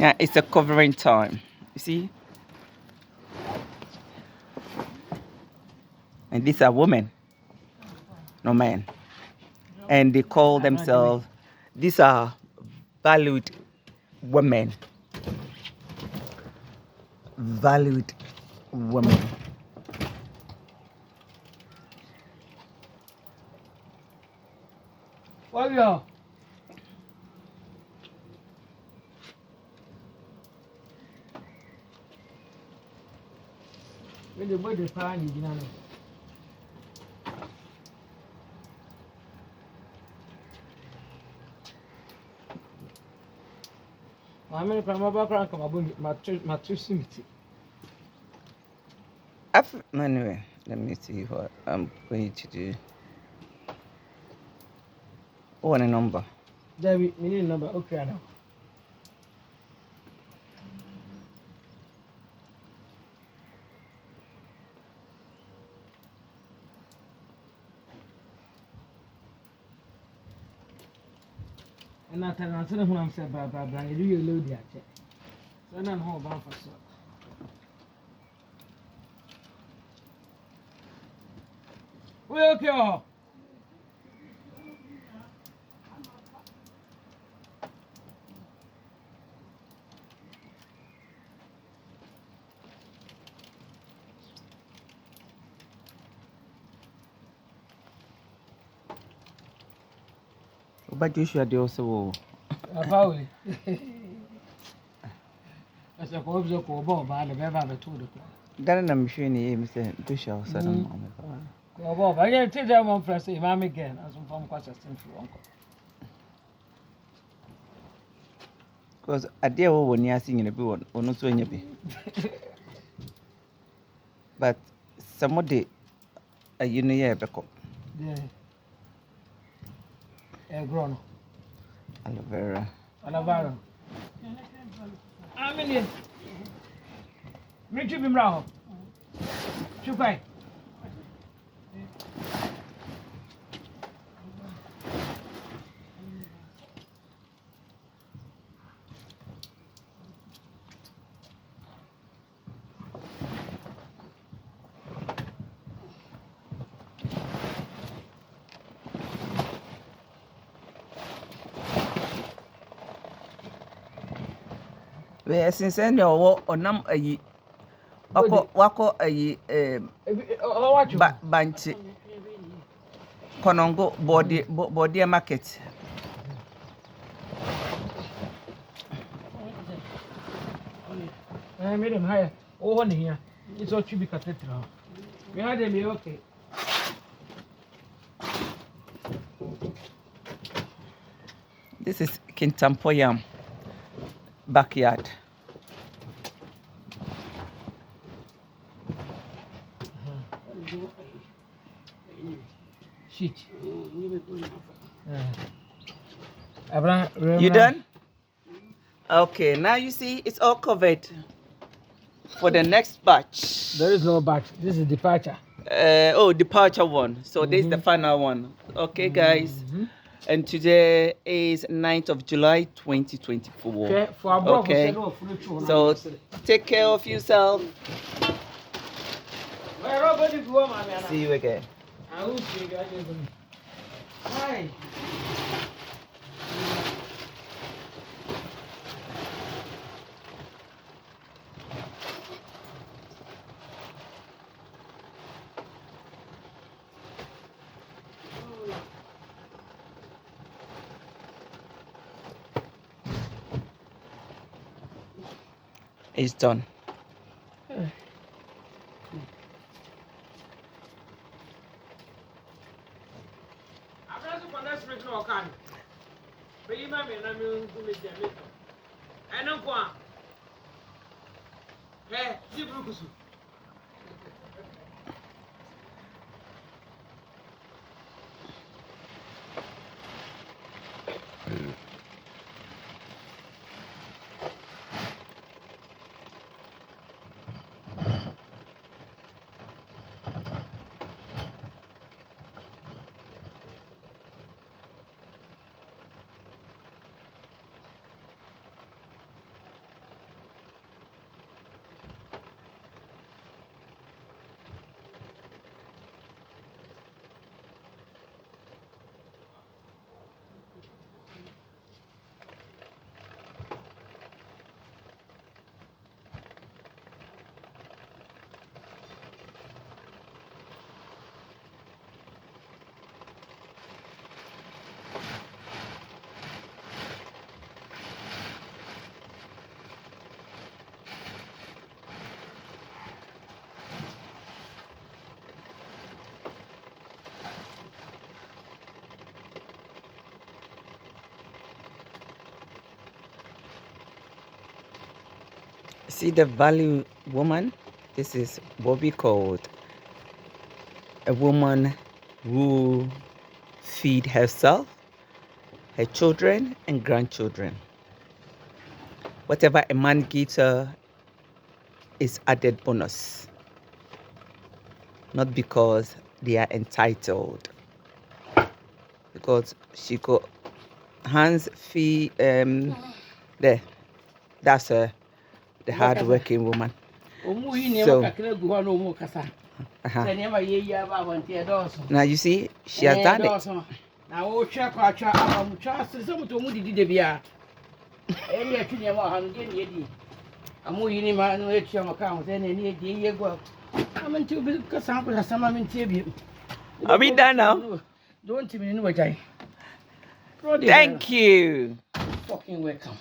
Yeah, it's a covering time. You see? And these are women, no men. And they call themselves, these are valued women. Valued women. What you? When the boy the pan you know. I mean, I'm about to come about my two simiti. Anyway, let me see what I'm going to do. Oh, and a number. David, we need number. Okay, now. And I tell you, when I'm saying, blah, you do your load yet. So I'm not home bound for so. We okay. But you should also. Apawe. As a corpse of Kobo, by the Baba told the plan. Darren, I'm sure you Mr. Dusha or Saddam. Kobo, I get to them on first, if I'm again, as some form quite a sinful uncle. Because I dare when you're singing a bit or not so in your bed. But somebody, you know, yeah, back up. Yeah, grown. Aloe vera. Anavaro. I mean, me to be brown. Chupai. Well, since then, you're or num a ye. Wako a ye banchi. Konongo body market. I made him higher. Oh, here. It's all cubic cathedral. We had him okay. This is Kintampoyam backyard. Shit. You done? Okay, now you see it's all covered for the next batch. There is no batch. This is departure. Departure one. So this is the final one. Okay, guys. And today is 9th of July 2024. Okay. So take care of yourself. See you again. Hi. It's done. See the value woman? This is what we called a woman who feed herself, her children and grandchildren. Whatever a man gives her is added bonus, not because they are entitled. Because she got hands, feet, there. That's her, the hard-working woman. So, now you see, she has done it. Are we done now? Don't you mean what I? Thank you. Fucking welcome.